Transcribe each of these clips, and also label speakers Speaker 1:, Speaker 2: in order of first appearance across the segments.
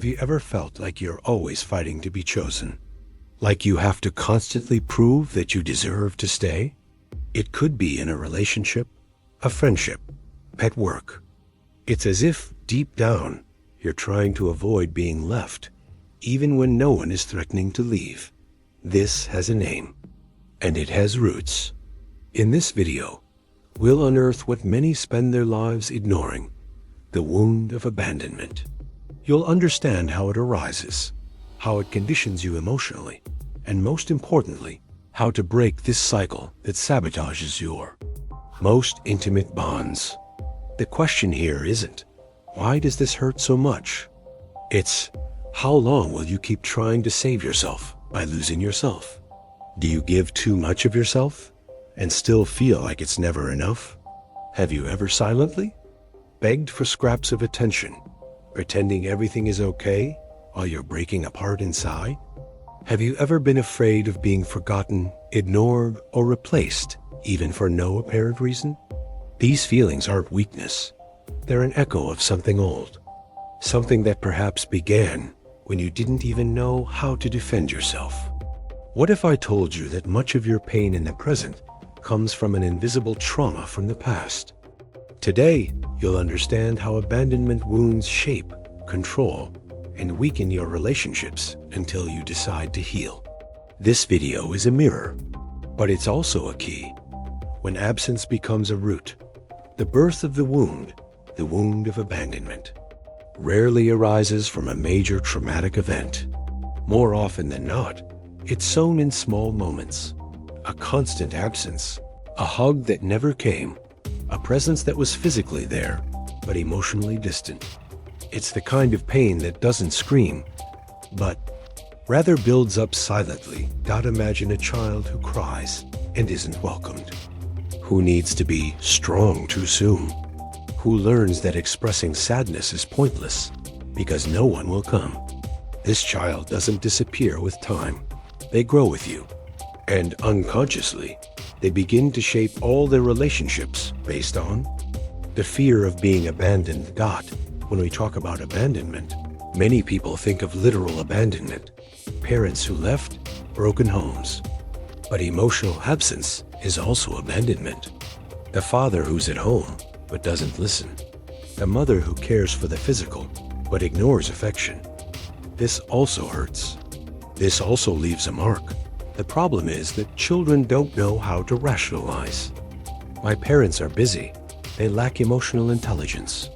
Speaker 1: Have you ever felt like you're always fighting to be chosen? Like you have to constantly prove that you deserve to stay? It could be in a relationship, a friendship, at work. It's as if, deep down, you're trying to avoid being left, even when no one is threatening to leave. This has a name, and it has roots. In this video, we'll unearth what many spend their lives ignoring, the wound of abandonment. You'll understand how it arises, how it conditions you emotionally, and most importantly, how to break this cycle that sabotages your most intimate bonds. The question here isn't, why does this hurt so much? It's, how long will you keep trying to save yourself by losing yourself? Do you give too much of yourself and still feel like it's never enough? Have you ever silently begged for scraps of attention, pretending everything is okay while you're breaking apart inside? Have you ever been afraid of being forgotten, ignored, or replaced, even for no apparent reason? These feelings aren't weakness. They're an echo of something old, something that perhaps began when you didn't even know how to defend yourself. What if I told you that much of your pain in the present comes from an invisible trauma from the past? Today, you'll understand how abandonment wounds shape, control, and weaken your relationships until you decide to heal. This video is a mirror, but it's also a key. When absence becomes a root, the birth of the wound of abandonment, rarely arises from a major traumatic event. More often than not, it's sown in small moments. A constant absence, a hug that never came, a presence that was physically there, but emotionally distant. It's the kind of pain that doesn't scream, but rather builds up silently. Imagine a child who cries and isn't welcomed, who needs to be strong too soon, who learns that expressing sadness is pointless because no one will come. This child doesn't disappear with time. They grow with you, and unconsciously, they begin to shape all their relationships based on the fear of being abandoned. When we talk about abandonment, many people think of literal abandonment, parents who left, broken homes. But emotional absence is also abandonment. The father who's at home but doesn't listen. The mother who cares for the physical but ignores affection. This also hurts. This also leaves a mark. The problem is that children don't know how to rationalize. My parents are busy. They lack emotional intelligence.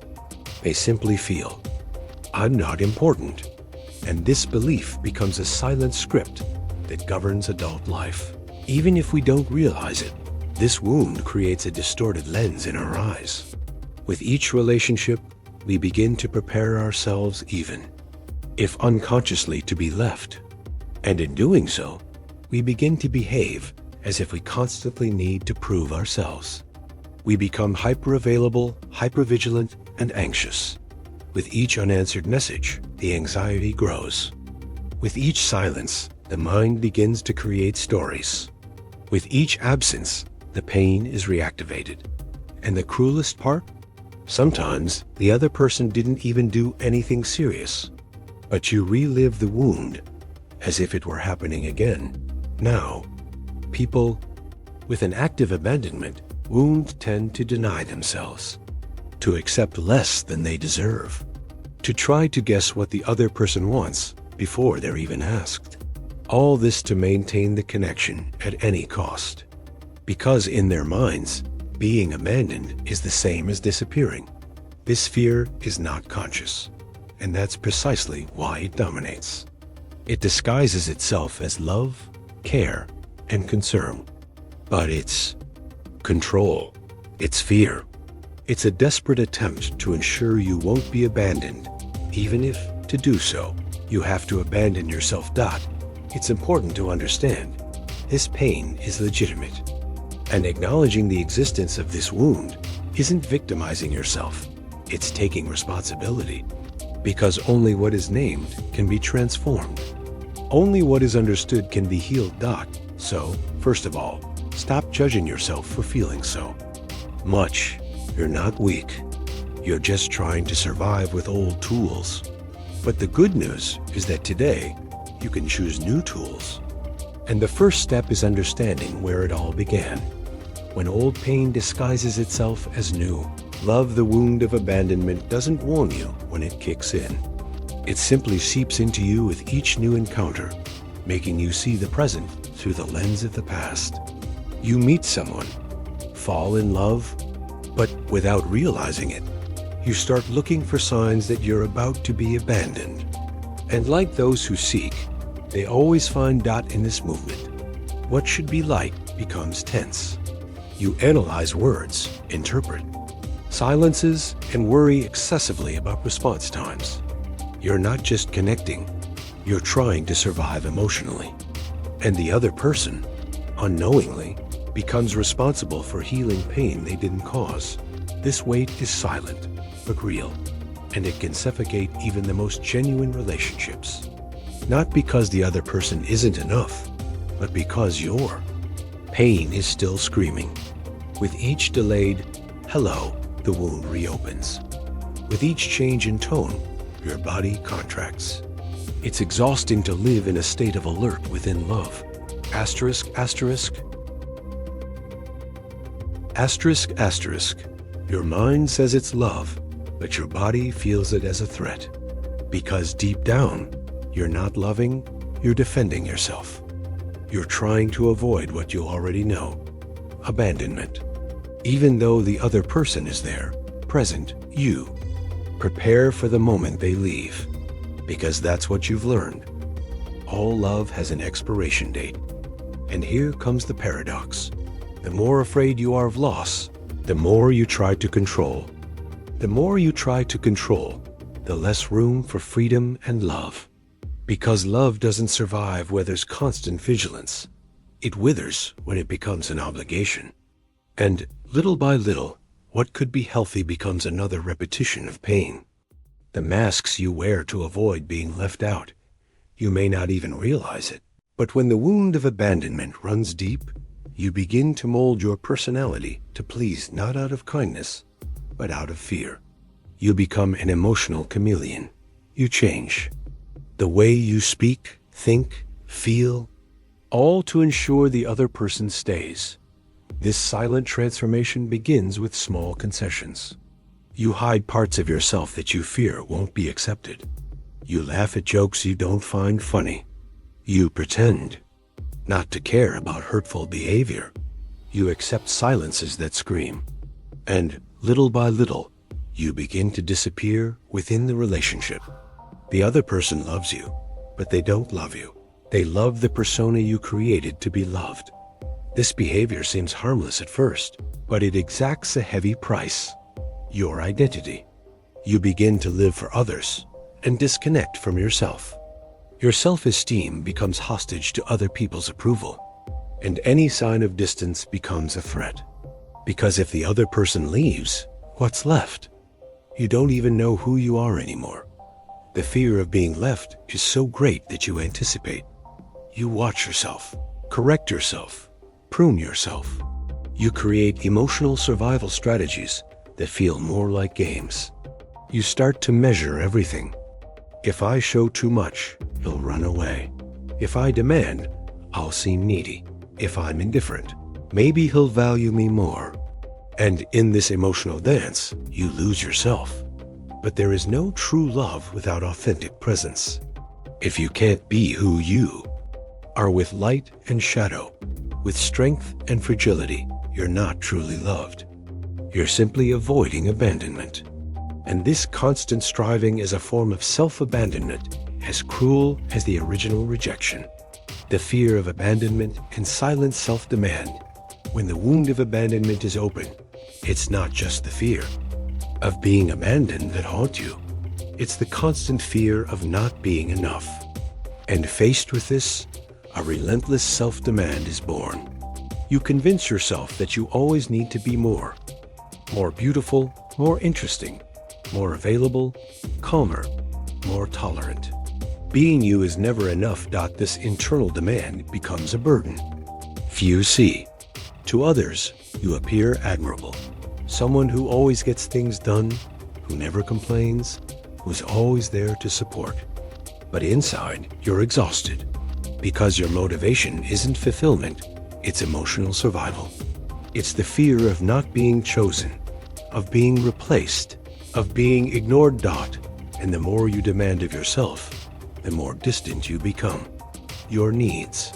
Speaker 1: They simply feel, I'm not important. And this belief becomes a silent script that governs adult life. Even if we don't realize it, this wound creates a distorted lens in our eyes. With each relationship, we begin to prepare ourselves even, if unconsciously, to be left. And in doing so, we begin to behave as if we constantly need to prove ourselves. We become hyper-available, hyper-vigilant, and anxious. With each unanswered message, the anxiety grows. With each silence, the mind begins to create stories. With each absence, the pain is reactivated. And the cruelest part? Sometimes the other person didn't even do anything serious, but you relive the wound as if it were happening again. Now, people with an active abandonment wound tend to deny themselves, to accept less than they deserve, to try to guess what the other person wants before they're even asked. All this to maintain the connection at any cost. Because in their minds, being abandoned is the same as disappearing. This fear is not conscious, and that's precisely why it dominates. It disguises itself as love, care, and concern. But it's control. It's fear. It's a desperate attempt to ensure you won't be abandoned, even if, to do so, you have to abandon yourself. It's important to understand this pain is legitimate, and acknowledging the existence of this wound isn't victimizing yourself. It's taking responsibility, because only what is named can be transformed. Only what is understood can be healed. So, first of all, stop judging yourself for feeling so much. You're not weak. You're just trying to survive with old tools. But the good news is that today, you can choose new tools. And the first step is understanding where it all began. When old pain disguises itself as new, love, the wound of abandonment, doesn't warn you when it kicks in. It simply seeps into you with each new encounter, making you see the present through the lens of the past. You meet someone, fall in love, but without realizing it, you start looking for signs that you're about to be abandoned. And like those who seek, they always find in this movement. What should be light becomes tense. You analyze words, interpret silences, and worry excessively about response times. You're not just connecting, you're trying to survive emotionally. And the other person, unknowingly, becomes responsible for healing pain they didn't cause. This weight is silent, but real, and it can suffocate even the most genuine relationships. Not because the other person isn't enough, but because your pain is still screaming. With each delayed hello, the wound reopens. With each change in tone, your body contracts. It's exhausting to live in a state of alert within love. Asterisk, asterisk. Asterisk, asterisk. Your mind says it's love, but your body feels it as a threat. Because deep down, you're not loving, you're defending yourself. You're trying to avoid what you already know. Abandonment. Even though the other person is there, present, you prepare for the moment they leave. Because that's what you've learned. All love has an expiration date. And here comes the paradox. The more afraid you are of loss, the more you try to control. The more you try to control, the less room for freedom and love. Because love doesn't survive where there's constant vigilance. It withers when it becomes an obligation. And little by little, what could be healthy becomes another repetition of pain. The masks you wear to avoid being left out. You may not even realize it. But when the wound of abandonment runs deep, you begin to mold your personality to please not out of kindness, but out of fear. You become an emotional chameleon. You change. The way you speak, think, feel, all to ensure the other person stays. This silent transformation begins with small concessions. You hide parts of yourself that you fear won't be accepted. You laugh at jokes you don't find funny. You pretend not to care about hurtful behavior. You accept silences that scream. And little by little, you begin to disappear within the relationship. The other person loves you, but they don't love you. They love the persona you created to be loved. This behavior seems harmless at first, but it exacts a heavy price. Your identity. You begin to live for others and disconnect from yourself. Your self-esteem becomes hostage to other people's approval, and any sign of distance becomes a threat. Because if the other person leaves, what's left? You don't even know who you are anymore. The fear of being left is so great that you anticipate. You watch yourself, correct yourself, prune yourself. You create emotional survival strategies that feel more like games. You start to measure everything. If I show too much, he'll run away. If I demand, I'll seem needy. If I'm indifferent, maybe he'll value me more. And in this emotional dance, you lose yourself. But there is no true love without authentic presence. If you can't be who you are with light and shadow, with strength and fragility, you're not truly loved. You're simply avoiding abandonment. And this constant striving is a form of self-abandonment, as cruel as the original rejection. The fear of abandonment and silent self-demand. When the wound of abandonment is open, it's not just the fear of being abandoned that haunts you. It's the constant fear of not being enough. And faced with this, a relentless self-demand is born. You convince yourself that you always need to be more beautiful, more interesting, more available, calmer, more tolerant. Being you is never enough. This internal demand becomes a burden. Few see. To others, you appear admirable. Someone who always gets things done, who never complains, who's always there to support. But inside, you're exhausted because your motivation isn't fulfillment, it's emotional survival. It's the fear of not being chosen, of being replaced, of being ignored. And the more you demand of yourself, the more distant you become. Your needs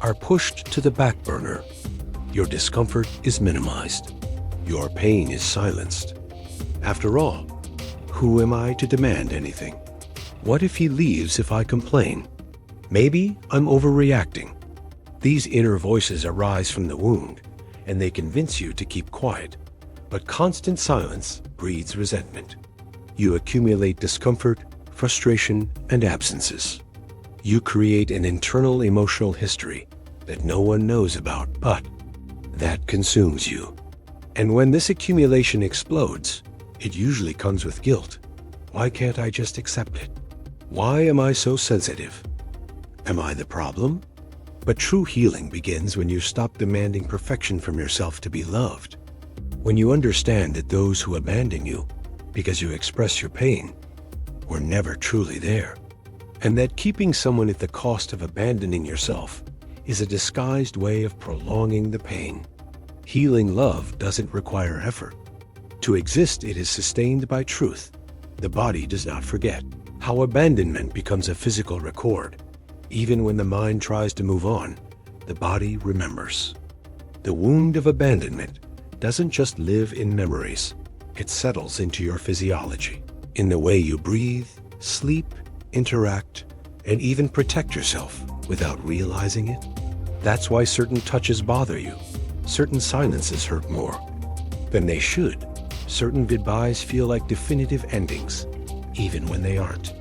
Speaker 1: are pushed to the back burner. Your discomfort is minimized. Your pain is silenced. After all, who am I to demand anything? What if he leaves if I complain? Maybe I'm overreacting. These inner voices arise from the wound, and they convince you to keep quiet. But constant silence breeds resentment. You accumulate discomfort, frustration, and absences. You create an internal emotional history that no one knows about, but that consumes you. And when this accumulation explodes, it usually comes with guilt. Why can't I just accept it? Why am I so sensitive? Am I the problem? But true healing begins when you stop demanding perfection from yourself to be loved. When you understand that those who abandon you because you express your pain were never truly there, and that keeping someone at the cost of abandoning yourself is a disguised way of prolonging the pain. Healing love doesn't require effort. To exist, it is sustained by truth. The body does not forget. How abandonment becomes a physical record. Even when the mind tries to move on, the body remembers. The wound of abandonment doesn't just live in memories. It settles into your physiology, in the way you breathe, sleep, interact, and even protect yourself without realizing it. That's why certain touches bother you. Certain silences hurt more than they should. Certain goodbyes feel like definitive endings, even when they aren't.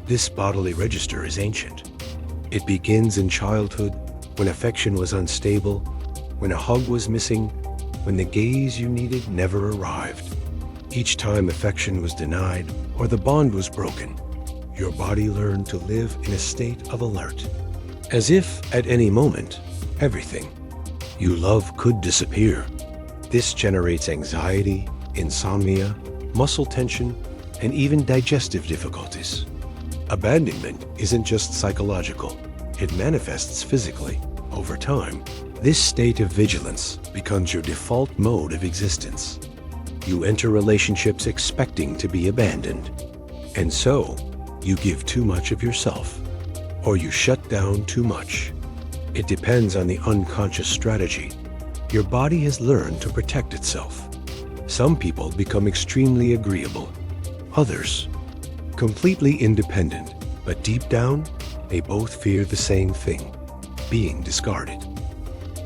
Speaker 1: This bodily register is ancient. It begins in childhood, when affection was unstable, when a hug was missing, when the gaze you needed never arrived. Each time affection was denied or the bond was broken, your body learned to live in a state of alert, as if at any moment, everything you love could disappear. This generates anxiety, insomnia, muscle tension, and even digestive difficulties. Abandonment isn't just psychological, it manifests physically. Over time, this state of vigilance becomes your default mode of existence. You enter relationships expecting to be abandoned, and so you give too much of yourself, or you shut down too much. It depends on the unconscious strategy. Your body has learned to protect itself. Some people become extremely agreeable, others completely independent, but deep down, they both fear the same thing, being discarded.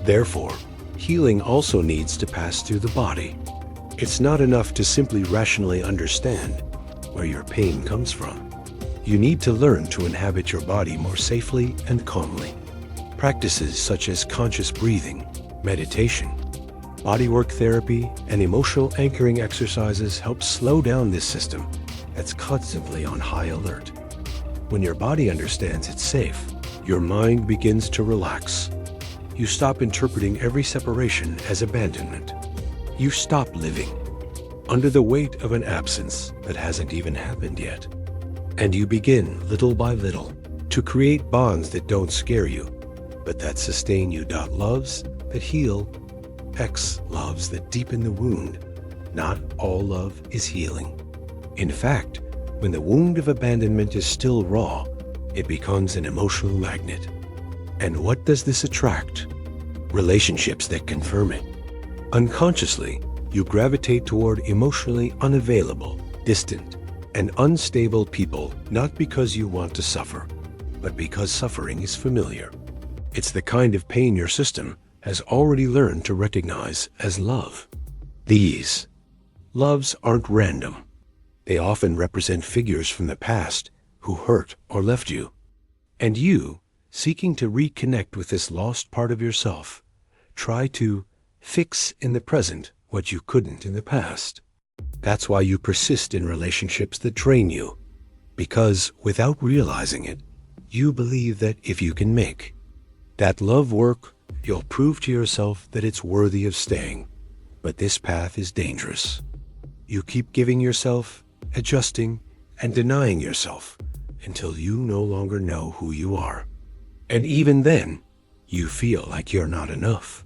Speaker 1: Therefore, healing also needs to pass through the body. It's not enough to simply rationally understand where your pain comes from. You need to learn to inhabit your body more safely and calmly. Practices such as conscious breathing, meditation, bodywork therapy, and emotional anchoring exercises help slow down this system that's constantly on high alert. When your body understands it's safe, your mind begins to relax. You stop interpreting every separation as abandonment. You stop living under the weight of an absence that hasn't even happened yet. And you begin, little by little, to create bonds that don't scare you, but that sustain you. Loves that heal, X loves that deepen the wound. Not all love is healing. In fact, when the wound of abandonment is still raw, it becomes an emotional magnet. And what does this attract? Relationships that confirm it. Unconsciously, you gravitate toward emotionally unavailable, distant, and unstable people, not because you want to suffer, but because suffering is familiar. It's the kind of pain your system has already learned to recognize as love. These loves aren't random. They often represent figures from the past who hurt or left you. And you, seeking to reconnect with this lost part of yourself, try to fix in the present what you couldn't in the past. That's why you persist in relationships that drain you, because without realizing it, you believe that if you can make that love work, you'll prove to yourself that it's worthy of staying. But this path is dangerous. You keep giving yourself, adjusting, and denying yourself until you no longer know who you are. And even then, you feel like you're not enough.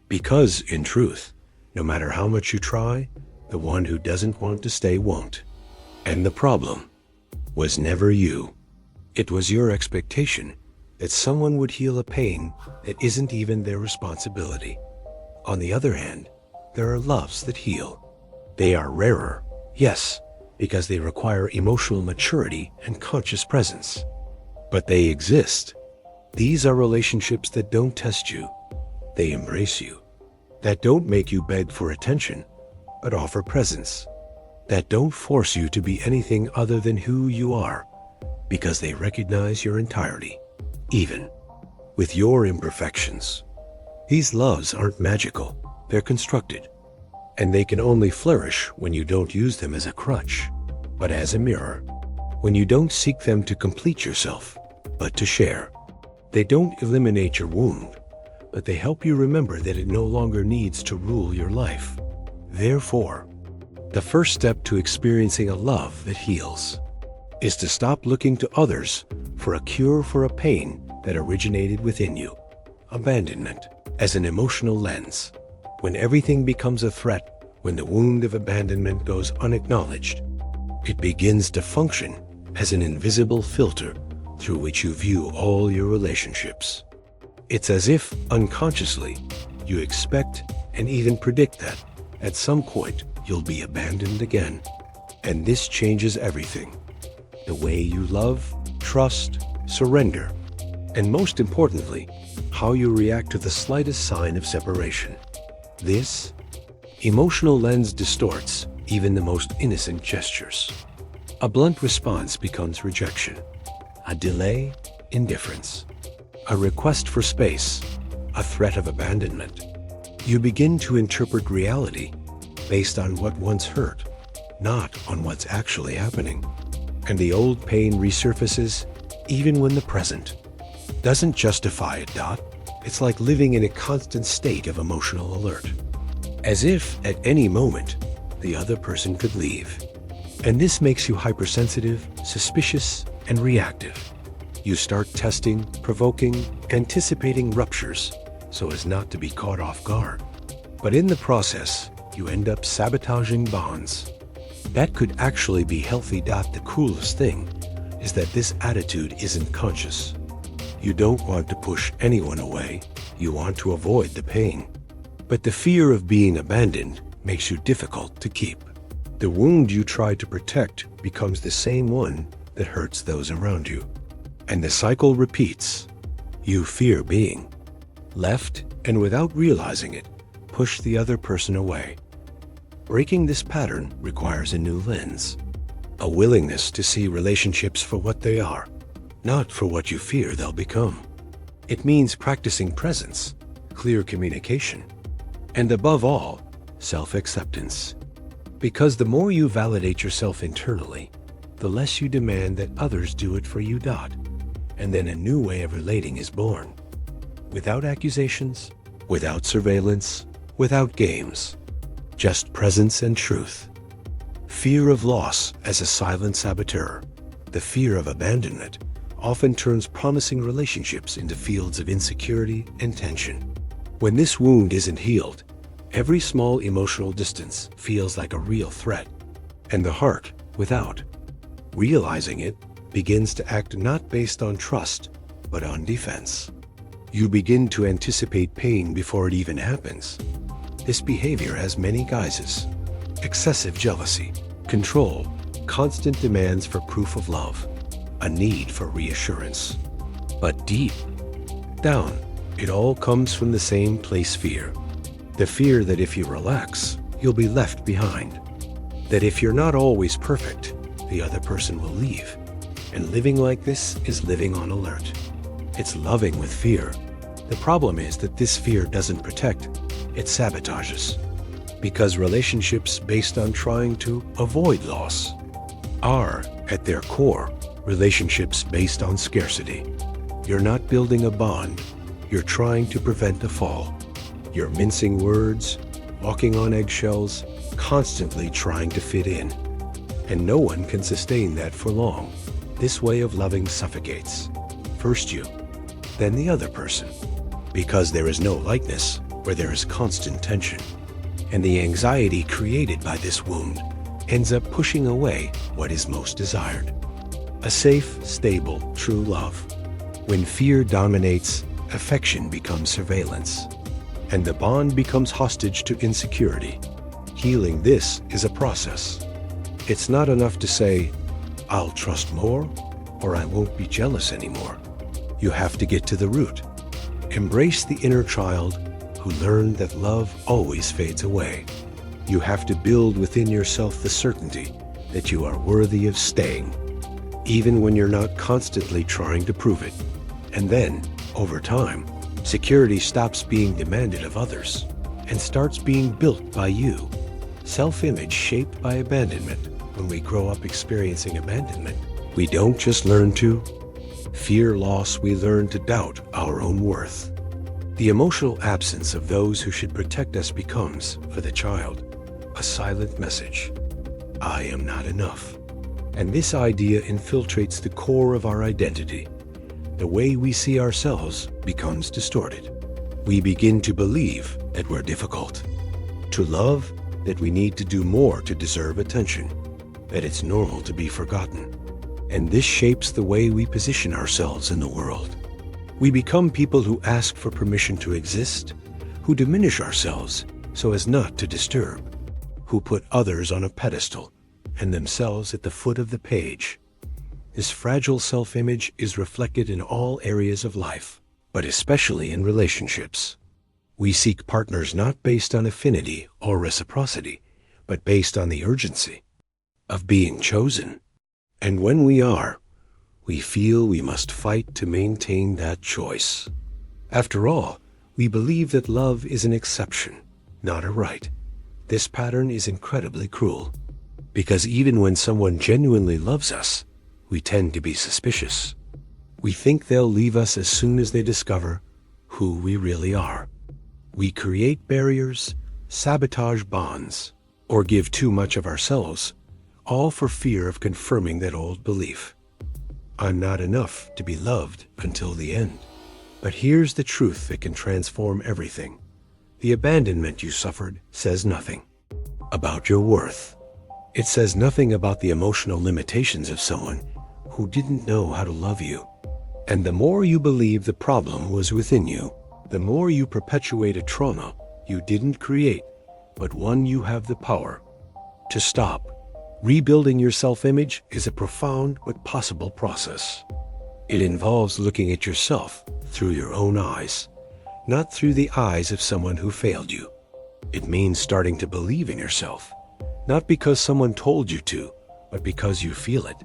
Speaker 1: Because, in truth, no matter how much you try, the one who doesn't want to stay won't. And the problem was never you. It was your expectation that someone would heal a pain that isn't even their responsibility. On the other hand, there are loves that heal. They are rarer, yes, because they require emotional maturity and conscious presence. But they exist. These are relationships that don't test you. They embrace you. That don't make you beg for attention, but offer presence. That don't force you to be anything other than who you are, because they recognize your entirety, even with your imperfections. These loves aren't magical, they're constructed, and they can only flourish when you don't use them as a crutch, but as a mirror. When you don't seek them to complete yourself, but to share. They don't eliminate your wound, but they help you remember that it no longer needs to rule your life. Therefore, the first step to experiencing a love that heals is to stop looking to others for a cure for a pain that originated within you. Abandonment as an emotional lens. When everything becomes a threat, when the wound of abandonment goes unacknowledged, it begins to function as an invisible filter through which you view all your relationships. It's as if, unconsciously, you expect and even predict that, at some point, you'll be abandoned again. And this changes everything. The way you love, trust, surrender, and most importantly, how you react to the slightest sign of separation. This emotional lens distorts even the most innocent gestures. A blunt response becomes rejection. A delay, indifference. A request for space, a threat of abandonment. You begin to interpret reality based on what once hurt, not on what's actually happening. And the old pain resurfaces even when the present doesn't justify it. It's like living in a constant state of emotional alert, as if at any moment the other person could leave. And this makes you hypersensitive, suspicious, and reactive. You start testing, provoking, anticipating ruptures so as not to be caught off guard. But in the process, you end up sabotaging bonds. That could actually be healthy. The coolest thing is that this attitude isn't conscious. You don't want to push anyone away. You want to avoid the pain. But the fear of being abandoned makes you difficult to keep. The wound you try to protect becomes the same one that hurts those around you. And the cycle repeats. You fear being left, and without realizing it, push the other person away. Breaking this pattern requires a new lens, a willingness to see relationships for what they are, not for what you fear they'll become. It means practicing presence, clear communication, and above all, self-acceptance. Because the more you validate yourself internally, the less you demand that others do it for you. And then a new way of relating is born. Without accusations, without surveillance, without games. Just presence and truth. Fear of loss as a silent saboteur. The fear of abandonment often turns promising relationships into fields of insecurity and tension. When this wound isn't healed, every small emotional distance feels like a real threat. And the heart, without realizing it, begins to act not based on trust, but on defense. You begin to anticipate pain before it even happens. This behavior has many guises: excessive jealousy, control, constant demands for proof of love, a need for reassurance. But deep down, it all comes from the same place: fear. The fear that if you relax, you'll be left behind. That if you're not always perfect, the other person will leave. And living like this is living on alert. It's loving with fear. The problem is that this fear doesn't protect, it sabotages. Because relationships based on trying to avoid loss are, at their core, relationships based on scarcity. You're not building a bond, you're trying to prevent a fall. You're mincing words, walking on eggshells, constantly trying to fit in. And no one can sustain that for long. This way of loving suffocates. First you, then the other person. Because there is no likeness where there is constant tension. And the anxiety created by this wound ends up pushing away what is most desired. A safe, stable, true love. When fear dominates, affection becomes surveillance. And the bond becomes hostage to insecurity. Healing this is a process. It's not enough to say, I'll trust more, or I won't be jealous anymore. You have to get to the root. Embrace the inner child who learned that love always fades away. You have to build within yourself the certainty that you are worthy of staying, even when you're not constantly trying to prove it. And then, over time, security stops being demanded of others and starts being built by you. Self-image shaped by abandonment. When we grow up experiencing abandonment, we don't just learn to fear loss, we learn to doubt our own worth. The emotional absence of those who should protect us becomes, for the child, a silent message. I am not enough. And this idea infiltrates the core of our identity. The way we see ourselves becomes distorted. We begin to believe that we're difficult, to love that we need to do more to deserve attention, that it's normal to be forgotten. And this shapes the way we position ourselves in the world. We become people who ask for permission to exist, who diminish ourselves so as not to disturb, who put others on a pedestal and themselves at the foot of the page. This fragile self-image is reflected in all areas of life, but especially in relationships. We seek partners not based on affinity or reciprocity, but based on the urgency of being chosen. And when we are, we feel we must fight to maintain that choice. After all, we believe that love is an exception, not a right. This pattern is incredibly cruel, because even when someone genuinely loves us, we tend to be suspicious. We think they'll leave us as soon as they discover who we really are. We create barriers, sabotage bonds, or give too much of ourselves, all for fear of confirming that old belief. I'm not enough to be loved until the end. But here's the truth that can transform everything. The abandonment you suffered says nothing about your worth. It says nothing about the emotional limitations of someone who didn't know how to love you. And the more you believe the problem was within you, the more you perpetuate a trauma you didn't create, but one you have the power to stop. Rebuilding your self-image is a profound but possible process. It involves looking at yourself through your own eyes, not through the eyes of someone who failed you. It means starting to believe in yourself, not because someone told you to, but because you feel it.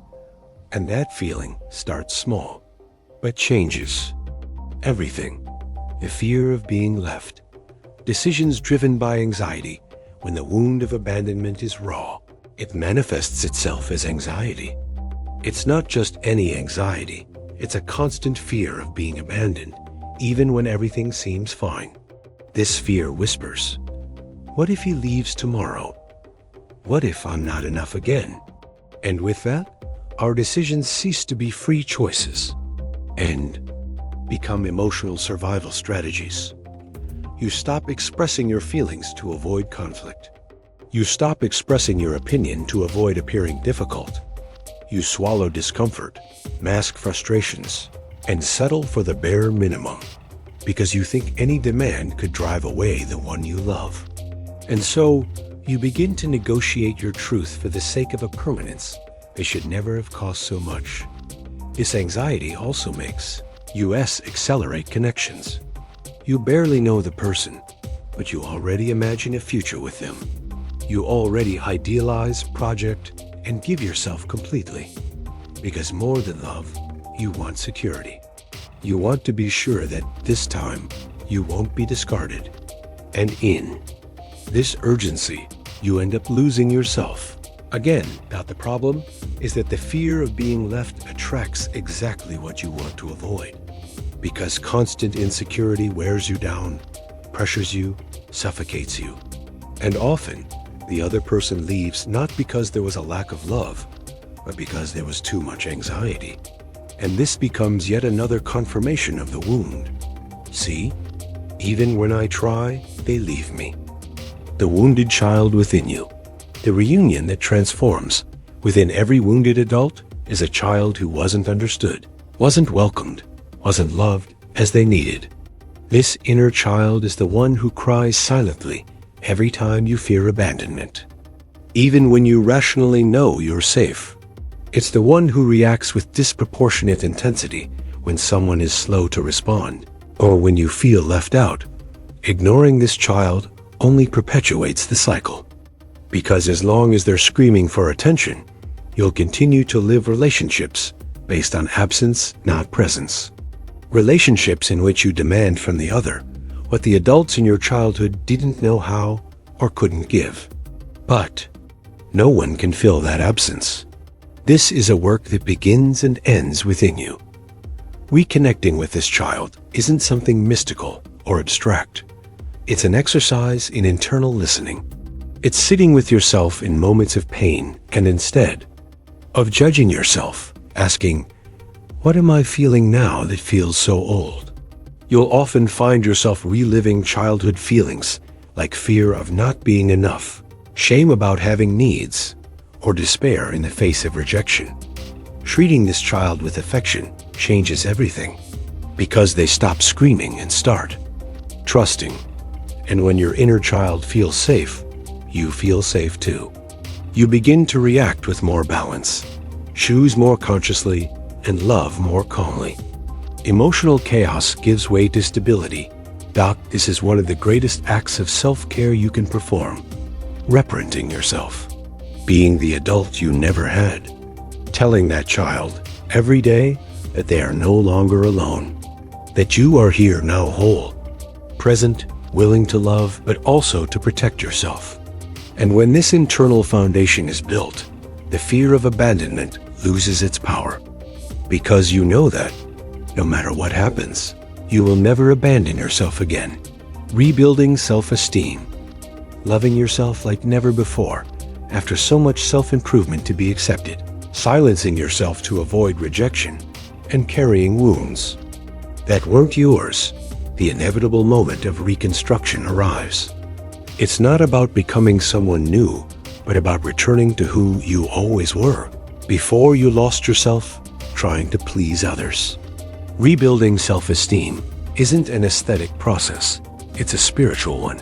Speaker 1: And that feeling starts small, but changes everything. The fear of being left, decisions driven by anxiety when the wound of abandonment is raw. It manifests itself as anxiety. It's not just any anxiety. It's a constant fear of being abandoned, even when everything seems fine. This fear whispers, what if he leaves tomorrow? What if I'm not enough again? And with that, our decisions cease to be free choices and become emotional survival strategies. You stop expressing your feelings to avoid conflict. You stop expressing your opinion to avoid appearing difficult. You swallow discomfort, mask frustrations, and settle for the bare minimum because you think any demand could drive away the one you love. And so, you begin to negotiate your truth for the sake of a permanence that should never have cost so much. This anxiety also makes us accelerate connections. You barely know the person, but you already imagine a future with them. You already idealize, project, and give yourself completely. Because more than love, you want security. You want to be sure that this time you won't be discarded. And in this urgency, you end up losing yourself. Again, the problem is that the fear of being left attracts exactly what you want to avoid. Because constant insecurity wears you down, pressures you, suffocates you. And often, The other person leaves not because there was a lack of love, but because there was too much anxiety. And this becomes yet another confirmation of the wound. See? Even when I try, they leave me. The wounded child within you. The reunion that transforms. Within every wounded adult is a child who wasn't understood, wasn't welcomed, wasn't loved as they needed. This inner child is the one who cries silently every time you fear abandonment. Even when you rationally know you're safe. It's the one who reacts with disproportionate intensity when someone is slow to respond, or when you feel left out. Ignoring this child only perpetuates the cycle. Because as long as they're screaming for attention, you'll continue to live relationships based on absence, not presence. Relationships in which you demand from the other what the adults in your childhood didn't know how or couldn't give. But no one can fill that absence. This is a work that begins and ends within you. Reconnecting with this child isn't something mystical or abstract. It's an exercise in internal listening. It's sitting with yourself in moments of pain, and instead of judging yourself, asking, what am I feeling now that feels so old? You'll often find yourself reliving childhood feelings like fear of not being enough, shame about having needs, or despair in the face of rejection. Treating this child with affection changes everything, because they stop screaming and start trusting. And when your inner child feels safe, you feel safe too. You begin to react with more balance, choose more consciously, and love more calmly. Emotional chaos gives way to stability. Doc, this is one of the greatest acts of self-care you can perform. Reparenting yourself. Being the adult you never had. Telling that child every day that they are no longer alone. That you are here now whole, present, willing to love, but also to protect yourself. And when this internal foundation is built, the fear of abandonment loses its power. Because you know that, no matter what happens, you will never abandon yourself again. Rebuilding self-esteem. Loving yourself like never before, after so much self-improvement to be accepted. Silencing yourself to avoid rejection, and carrying wounds that weren't yours. The inevitable moment of reconstruction arrives. It's not about becoming someone new, but about returning to who you always were, before you lost yourself trying to please others. Rebuilding self-esteem isn't an aesthetic process, it's a spiritual one.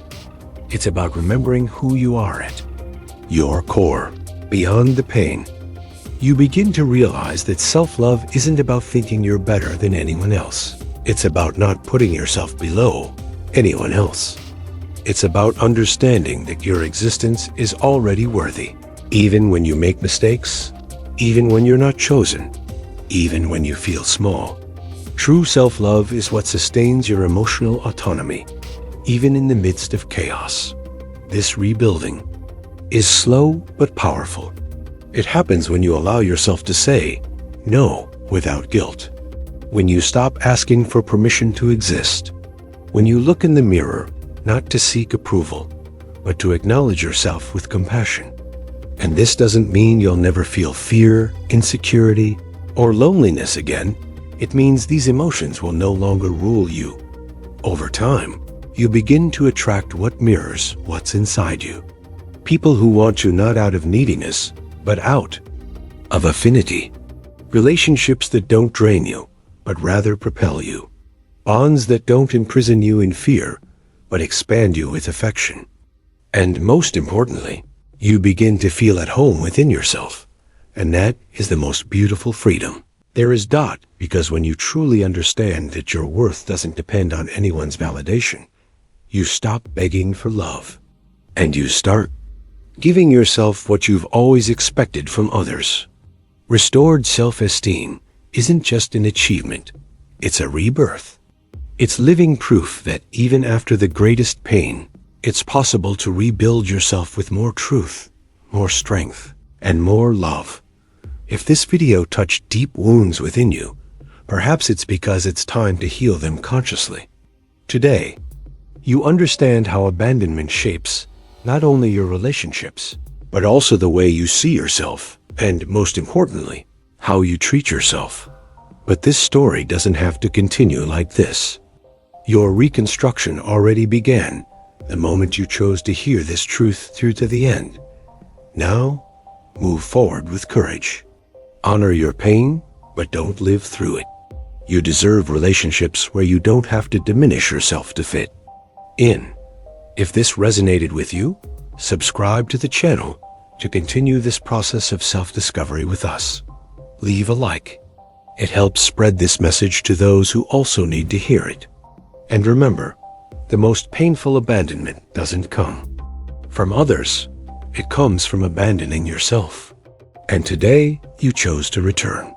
Speaker 1: It's about remembering who you are at your core, beyond the pain. You begin to realize that self-love isn't about thinking you're better than anyone else. It's about not putting yourself below anyone else. It's about understanding that your existence is already worthy, even when you make mistakes, even when you're not chosen, even when you feel small. True self-love is what sustains your emotional autonomy, even in the midst of chaos. This rebuilding is slow but powerful. It happens when you allow yourself to say no without guilt. When you stop asking for permission to exist. When you look in the mirror, not to seek approval, but to acknowledge yourself with compassion. And this doesn't mean you'll never feel fear, insecurity, or loneliness again. It means these emotions will no longer rule you. Over time, you begin to attract what mirrors what's inside you. People who want you not out of neediness, but out of affinity. Relationships that don't drain you, but rather propel you. Bonds that don't imprison you in fear, but expand you with affection. And most importantly, you begin to feel at home within yourself. And that is the most beautiful freedom. There is dot, because when you truly understand that your worth doesn't depend on anyone's validation, you stop begging for love. And you start giving yourself what you've always expected from others. Restored self-esteem isn't just an achievement, it's a rebirth. It's living proof that even after the greatest pain, it's possible to rebuild yourself with more truth, more strength, and more love. If this video touched deep wounds within you, perhaps it's because it's time to heal them consciously. Today, you understand how abandonment shapes Not only your relationships, but also the way you see yourself, and most importantly, how you treat yourself. But this story doesn't have to continue like this. Your reconstruction already began the moment you chose to hear this truth through to the end. Now, move forward with courage. Honor your pain, but don't live through it. You deserve relationships where you don't have to diminish yourself to fit in. If this resonated with you, subscribe to the channel to continue this process of self-discovery with us. Leave a like. It helps spread this message to those who also need to hear it. And remember, the most painful abandonment doesn't come from others. It comes from abandoning yourself. And today, you chose to return.